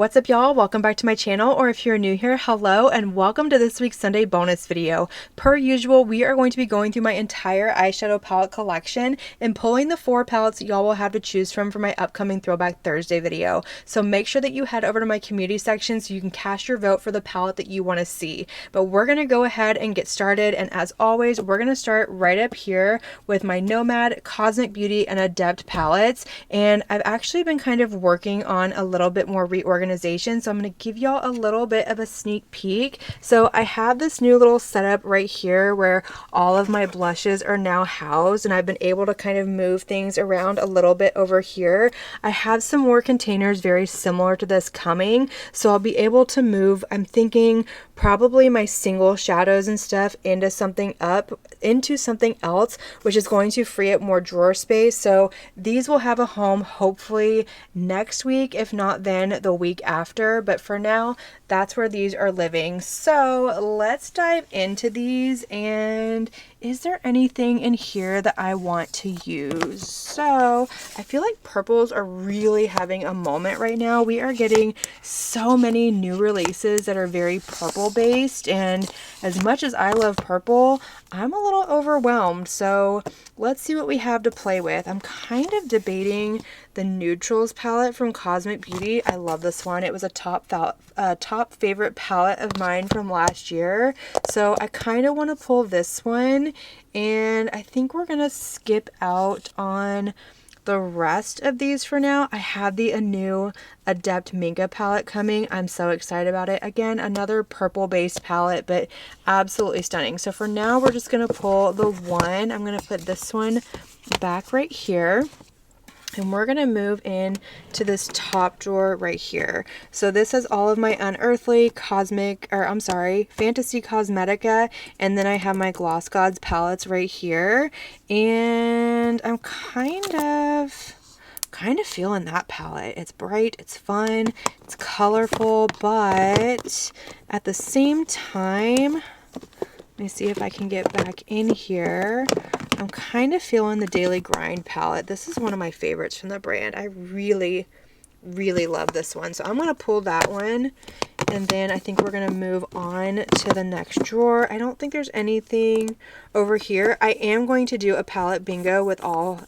What's up, y'all? Welcome back to my channel, or if you're new here, hello and welcome to this week's Sunday bonus video. Per usual, we are going to be going through my entire eyeshadow palette collection and pulling the 4 palettes y'all will have to choose from for my upcoming Throwback Thursday video. So make sure that you head over to my community section so you can cast your vote for the palette that you want to see. But we're going to go ahead and get started, and as always, we're going to start right up here with my Nomad, Cosmic Beauty, and Adept palettes. And I've actually been kind of working on a little bit more reorganization, so I'm going to give y'all a little bit of a sneak peek. So I have this new little setup right here where all of my blushes are now housed, and I've been able to kind of move things around a little bit over here. I have some more containers very similar to this coming, so I'll be able to move, I'm thinking probably my single shadows and stuff into something else, which is going to free up more drawer space. So these will have a home hopefully next week, if not then the week after, but for now that's where these are living. So let's dive into these. And is there anything in here that I want to use? So I feel like purples are really having a moment right now. We are getting so many new releases that are very purple based, and as much as I love purple, I'm a little overwhelmed. So let's see what we have to play with. I'm kind of debating the Neutrals palette from Cosmic Beauty. I love this one. It was a top favorite palette of mine from last year. So I kind of want to pull this one, and I think we're gonna skip out on the rest of these for now. I have the new Adept Minka palette coming. I'm so excited about it. Again, another purple based palette, but absolutely stunning. So for now, we're just gonna pull the one. I'm gonna put this one back right here, and we're gonna move in to this top drawer right here. So this has all of my Unearthly, Fantasy Cosmetica, and then I have my Gloss Gods palettes right here. And I'm kind of feeling that palette. It's bright, it's fun, it's colorful, but at the same time, let me see if I can get back in here. I'm kind of feeling the Daily Grind palette. This is one of my favorites from the brand. I really love this one. So I'm going to pull that one, and then I think we're going to move on to the next drawer. I don't think there's anything over here. I am going to do a palette bingo with all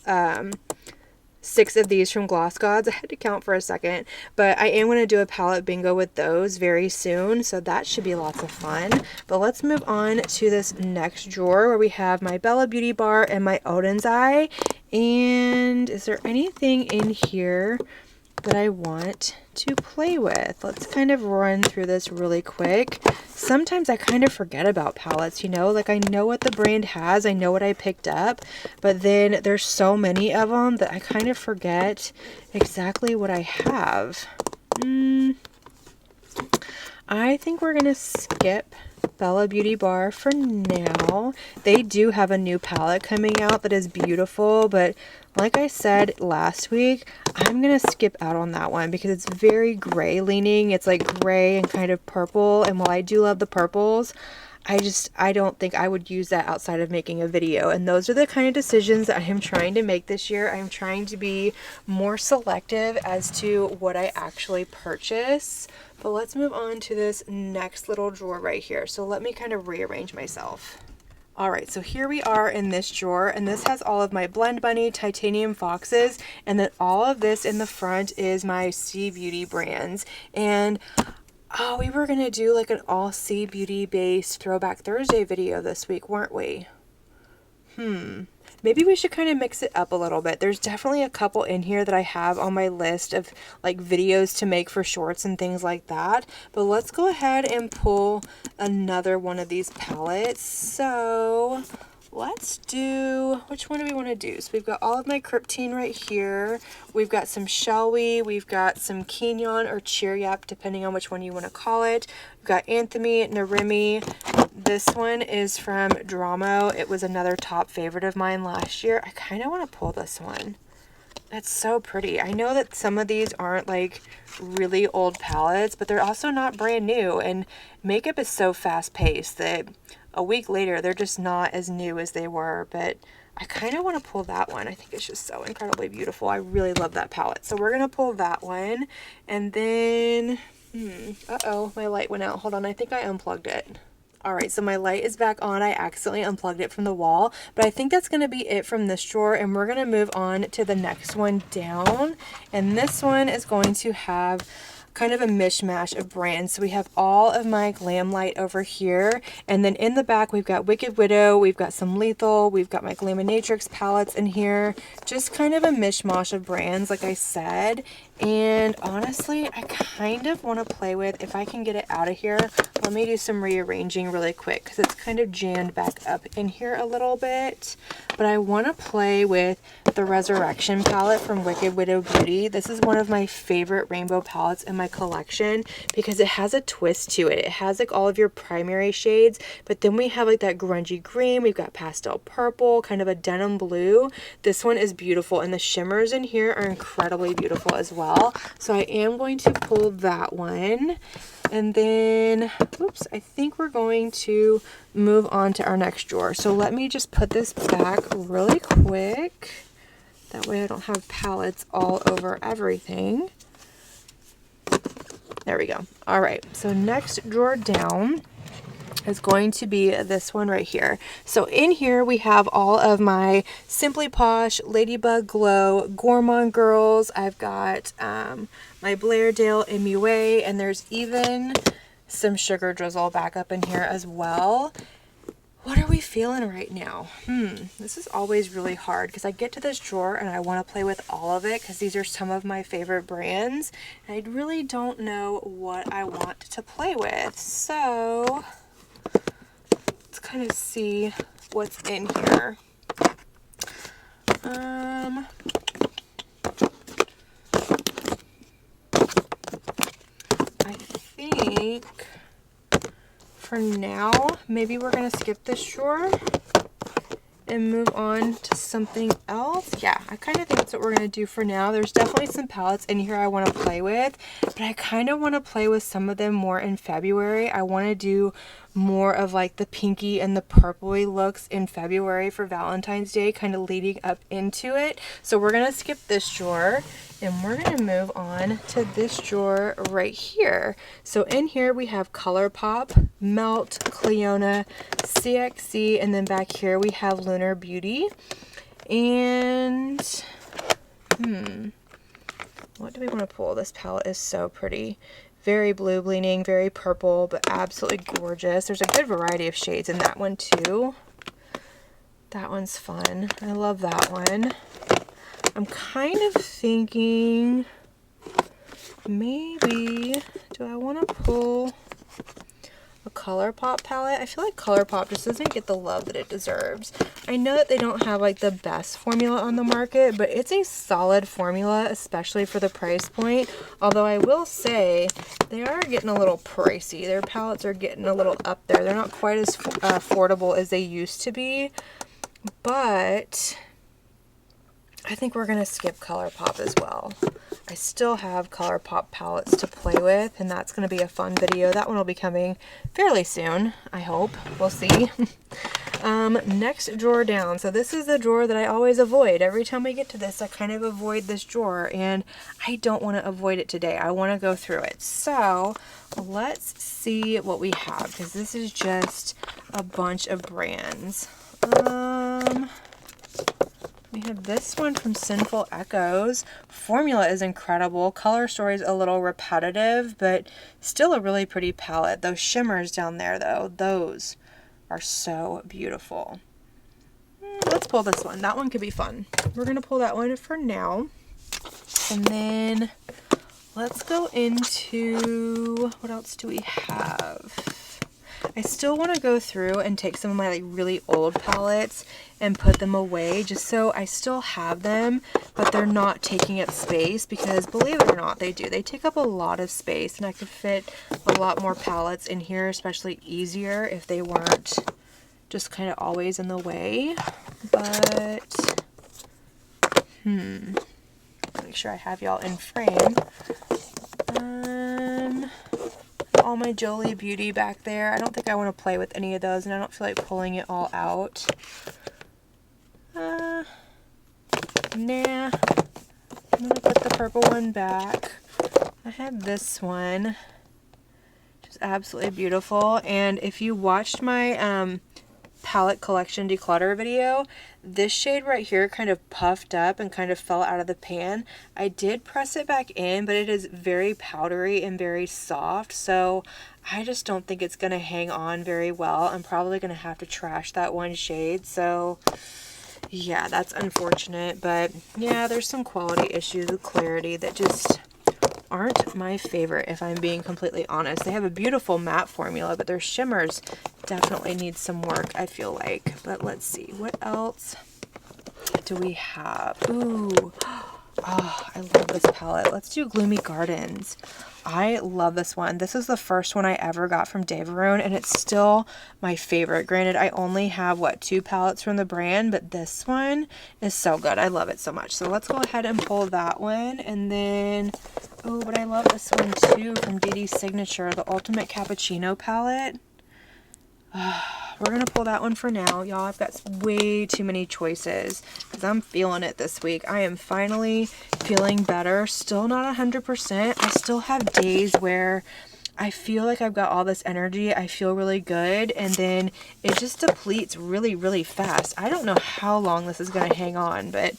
6 of these from Gloss Gods. I had to count for a second, but I am going to do a palette bingo with those very soon, so that should be lots of fun. But let's move on to this next drawer where we have my Bella Beauty Bar and my Odin's Eye. And is there anything in here that I want to play with? Let's kind of run through this really quick. Sometimes I kind of forget about palettes, you know, like I know what the brand has, I know what I picked up, but then there's so many of them that I kind of forget exactly what I have. I think we're gonna skip Bella Beauty Bar for now. They do have a new palette coming out that is beautiful, but like I said last week, I'm gonna skip out on that one because it's very gray leaning. It's like gray and kind of purple, and while I do love the purples, I don't think I would use that outside of making a video. And those are the kind of decisions that I am trying to make this year. I'm trying to be more selective as to what I actually purchase. But let's move on to this next little drawer right here. So let me kind of rearrange myself. Alright, so here we are in this drawer, and this has all of my Blend Bunny, Titanium Foxes, and then all of this in the front is my C Beauty brands. And oh, we were gonna do like an all C Beauty based Throwback Thursday video this week, weren't we? Maybe we should kind of mix it up a little bit. There's definitely a couple in here that I have on my list of like videos to make for shorts and things like that. But let's go ahead and pull another one of these palettes. So let's do, which one do we want to do? So we've got all of my Cryptine right here. We've got some Shall we've got some Quignon or Cheer Yap, depending on which one you want to call it. We've got Anthony, Narimi. This one is from Dramo. It was another top favorite of mine last year. I kind of want to pull this one. That's so pretty. I know that some of these aren't like really old palettes, but they're also not brand new, and makeup is so fast paced that a week later, they're just not as new as they were, but I kind of want to pull that one. I think it's just so incredibly beautiful. I really love that palette. So we're going to pull that one. And then, uh-oh, my light went out. Hold on, I think I unplugged it. All right, so my light is back on. I accidentally unplugged it from the wall, but I think that's going to be it from this drawer, and we're going to move on to the next one down. And this one is going to have kind of a mishmash of brands. So we have all of my Glam Light over here, and then in the back we've got Wicked Widow, we've got some Lethal, we've got my Glaminatrix palettes in here, just kind of a mishmash of brands like I said. And honestly, I kind of want to play with, if I can get it out of here, let me do some rearranging really quick because it's kind of jammed back up in here a little bit. But I want to play with the Resurrection palette from Wicked Widow Beauty. This is one of my favorite rainbow palettes in my collection because it has a twist to it. It has like all of your primary shades, but then we have like that grungy green, we've got pastel purple, kind of a denim blue. This one is beautiful, and the shimmers in here are incredibly beautiful as well. So I am going to pull that one. And then, oops, I think we're going to move on to our next drawer. So let me just put this back really quick. That way I don't have palettes all over everything. There we go. All right, so next drawer down is going to be this one right here. So in here we have all of my Simply Posh, Ladybug Glow, Gourmande girls. I've got my Blairdale MUA, and there's even some Sugar Drizzle back up in here as well. What are we feeling right now? This is always really hard because I get to this drawer and I want to play with all of it because these are some of my favorite brands, and I really don't know what I want to play with. So let's kind of see what's in here. I think for now, maybe we're going to skip this drawer and move on to something else. Yeah, I kind of think that's what we're going to do for now. There's definitely some palettes in here I want to play with, but I kind of want to play with some of them more in February. I want to do more of like the pinky and the purpley looks in February for Valentine's Day, kind of leading up into it. So we're going to skip this drawer and we're going to move on to this drawer right here. So in here we have ColourPop, Melt, Cleona, CXC, and then back here we have Lunar Beauty. And what do we want to pull? This palette is so pretty. Very blue bleeding, very purple, but absolutely gorgeous. There's a good variety of shades in that one too. That one's fun. I love that one. I'm kind of thinking maybe, do I want to pull a ColourPop palette? I feel like ColourPop just doesn't get the love that it deserves. I know that they don't have like the best formula on the market, but it's a solid formula, especially for the price point. Although I will say they are getting a little pricey. Their palettes are getting a little up there. They're not quite as affordable as they used to be, but I think we're going to skip ColourPop as well. I still have ColourPop palettes to play with, and that's going to be a fun video. That one will be coming fairly soon, I hope. We'll see. Next drawer down. So this is the drawer that I always avoid. Every time I get to this, I kind of avoid this drawer, and I don't want to avoid it today. I want to go through it. So let's see what we have, because this is just a bunch of brands. We have this one from Sinful Echoes. Formula is incredible. Color story is a little repetitive, but still a really pretty palette. Those shimmers down there, though, those are so beautiful. Let's pull this one. That one could be fun. We're going to pull that one for now. And then let's go into, what else do we have? I still want to go through and take some of my like really old palettes and put them away just so I still have them, but they're not taking up space, because believe it or not, they do. They take up a lot of space, and I could fit a lot more palettes in here, especially easier if they weren't just kind of always in the way. But make sure I have y'all in frame. all my Jolie Beauty back there. I don't think I want to play with any of those, and I don't feel like pulling it all out. Nah. I'm going to put the purple one back. I have this one, which is absolutely beautiful. And if you watched my palette collection declutter video, this shade right here kind of puffed up and kind of fell out of the pan. I did press it back in, but it is very powdery and very soft, so I just don't think it's going to hang on very well. I'm probably going to have to trash that one shade, so yeah, that's unfortunate. But yeah, there's some quality issues with clarity that just aren't my favorite, if I'm being completely honest. They have a beautiful matte formula, but their shimmers definitely need some work, I feel like. But let's see, what else do we have? Ooh, oh, I love this palette. Let's do Gloomy Gardens. I love this one. This is the first one I ever got from Daveroon, and it's still my favorite. Granted, I only have, what, 2 palettes from the brand, but this one is so good. I love it so much. So let's go ahead and pull that one. And then, oh, but I love this one too from DD Signature, the Ultimate Cappuccino palette. We're going to pull that one for now. Y'all, I've got way too many choices because I'm feeling it this week. I am finally feeling better. Still not 100%. I still have days where I feel like I've got all this energy. I feel really good. And then it just depletes really, really fast. I don't know how long this is going to hang on, but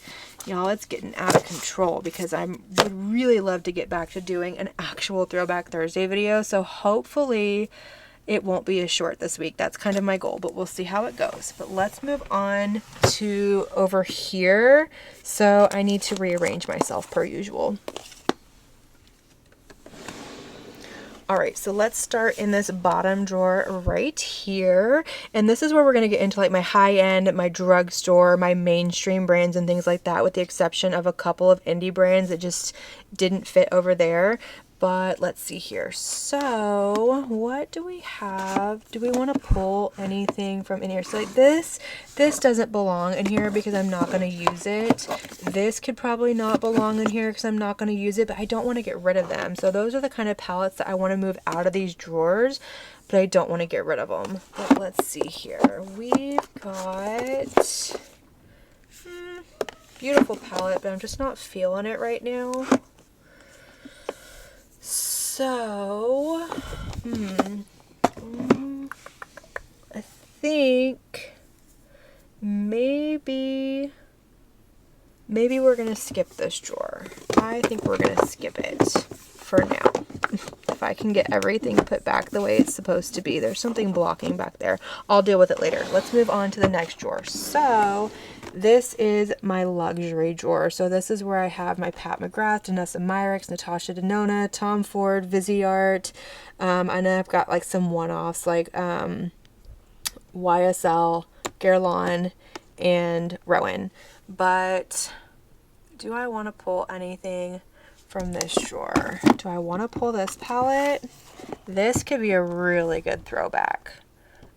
y'all, it's getting out of control because I would really love to get back to doing an actual Throwback Thursday video. So hopefully it won't be as short this week. That's kind of my goal, but we'll see how it goes. But let's move on to over here. So I need to rearrange myself per usual. All right, so let's start in this bottom drawer right here. And this is where we're going to get into like my high-end, my drugstore, my mainstream brands and things like that, with the exception of a couple of indie brands that just didn't fit over there. But let's see here. So what do we have? Do we want to pull anything from in here? So like this doesn't belong in here because I'm not going to use it. This could probably not belong in here because I'm not going to use it, but I don't want to get rid of them. So those are the kind of palettes that I want to move out of these drawers, but I don't want to get rid of them. But let's see here. We've got beautiful palette, but I'm just not feeling it right now. So, I think maybe we're going to skip this drawer. I think we're going to skip it for now. If I can get everything put back the way it's supposed to be. There's something blocking back there. I'll deal with it later. Let's move on to the next drawer. So this is my luxury drawer. So this is where I have my Pat McGrath, Danessa Myricks, Natasha Denona, Tom Ford, Viseart. I know I've got like some one-offs like YSL, Guerlain, and Rowan. But do I want to pull anything from this drawer? Do I want to pull this palette? This could be a really good throwback.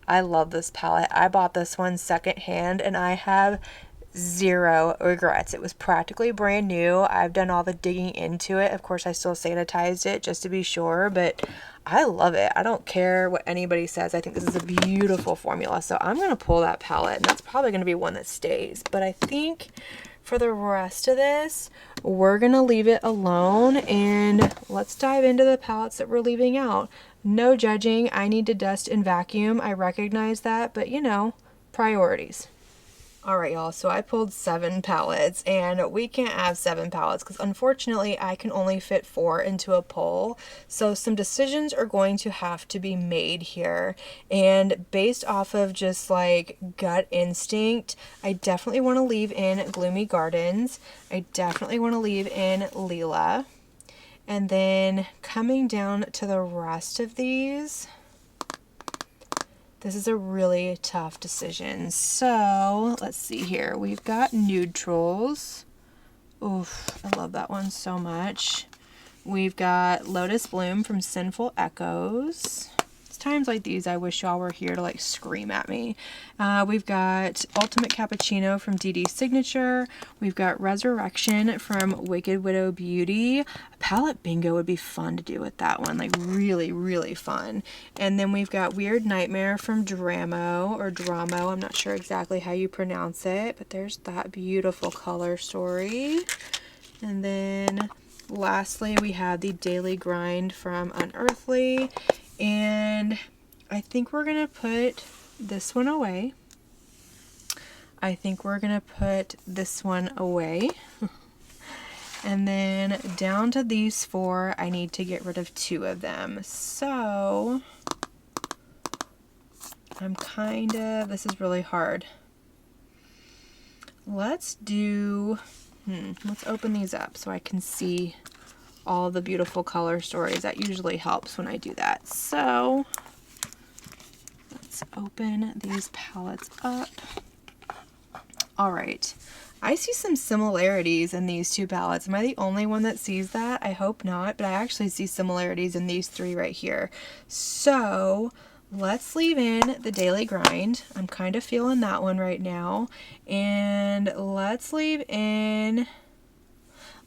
I love this palette. I bought this one secondhand and I have zero regrets. It was practically brand new. I've done all the digging into it. Of course, I still sanitized it just to be sure, but I love it. I don't care what anybody says. I think this is a beautiful formula. So I'm going to pull that palette, and that's probably going to be one that stays. But I think for the rest of this, we're going to leave it alone, and let's dive into the palettes that we're leaving out. No judging. I need to dust and vacuum. I recognize that, but you know, priorities. All right, y'all, so I pulled 7 palettes, and we can't have 7 palettes because unfortunately I can only fit 4 into a pull. So some decisions are going to have to be made here, and based off of just like gut instinct, I definitely want to leave in Gloomy Gardens. I definitely want to leave in Leela. And then coming down to the rest of these, this is a really tough decision. So let's see here. We've got neutrals. Oof, I love that one so much. We've got Lotus Bloom from Sinful Echoes. It's times like these I wish y'all were here to like scream at me. We've got Ultimate Cappuccino from DD Signature. We've got Resurrection from Wicked Widow Beauty. A palette bingo would be fun to do with that one, like really, really fun. And then we've got Weird Nightmare from Dramo, or Dramo, I'm not sure exactly how you pronounce it, but there's that beautiful color story. And then lastly, we have the Daily Grind from Unearthly, and I think we're gonna put this one away. I think we're gonna put this one away. And then down to these 4, I need to get rid of 2 of them. So this is really hard. Let's do, let's open these up so I can see all the beautiful color stories. That usually helps when I do that. So let's open these palettes up. All right, I see some similarities in these 2 palettes. Am I the only one that sees that? I hope not, but I actually see similarities in these 3 right here. So let's leave in the Daily Grind. I'm kind of feeling that one right now. And let's leave in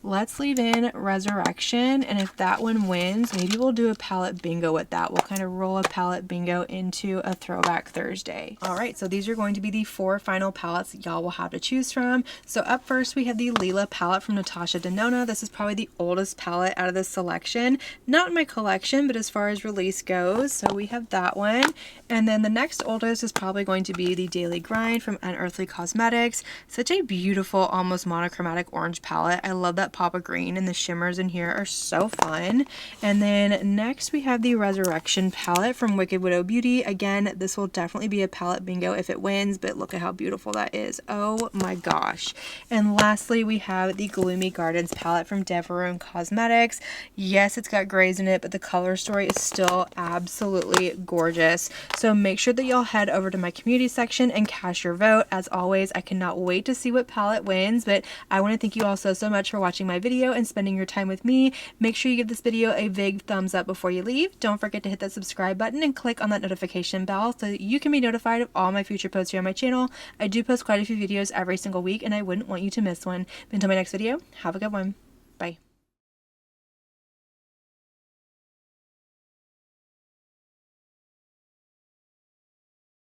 Resurrection, and if that one wins, maybe we'll do a palette bingo with that. We'll kind of roll a palette bingo into a Throwback Thursday. All right, so these are going to be the 4 final palettes y'all will have to choose from. So up first, we have the Lila palette from Natasha Denona. This is probably the oldest palette out of this selection. Not in my collection, but as far as release goes. So we have that one. And then the next oldest is probably going to be the Daily Grind from Unearthly Cosmetics. Such a beautiful, almost monochromatic orange palette. I love that pop of green, and the shimmers in here are so fun. And then next we have the Resurrection palette from Wicked Widow Beauty. Again, this will definitely be a palette bingo if it wins, but look at how beautiful that is. Oh my gosh. And lastly, we have the Gloomy Gardens palette from Devereaux Cosmetics. Yes, it's got grays in it, but the color story is still absolutely gorgeous. So make sure that y'all head over to my community section and cast your vote. As always, I cannot wait to see what palette wins, but I want to thank you all so much for watching my video and spending your time with me. Make sure you give this video a big thumbs up before you leave. Don't forget to hit that subscribe button and click on that notification bell so that you can be notified of all my future posts here on my channel. I do post quite a few videos every single week, and I wouldn't want you to miss one. But until my next video, have a good one.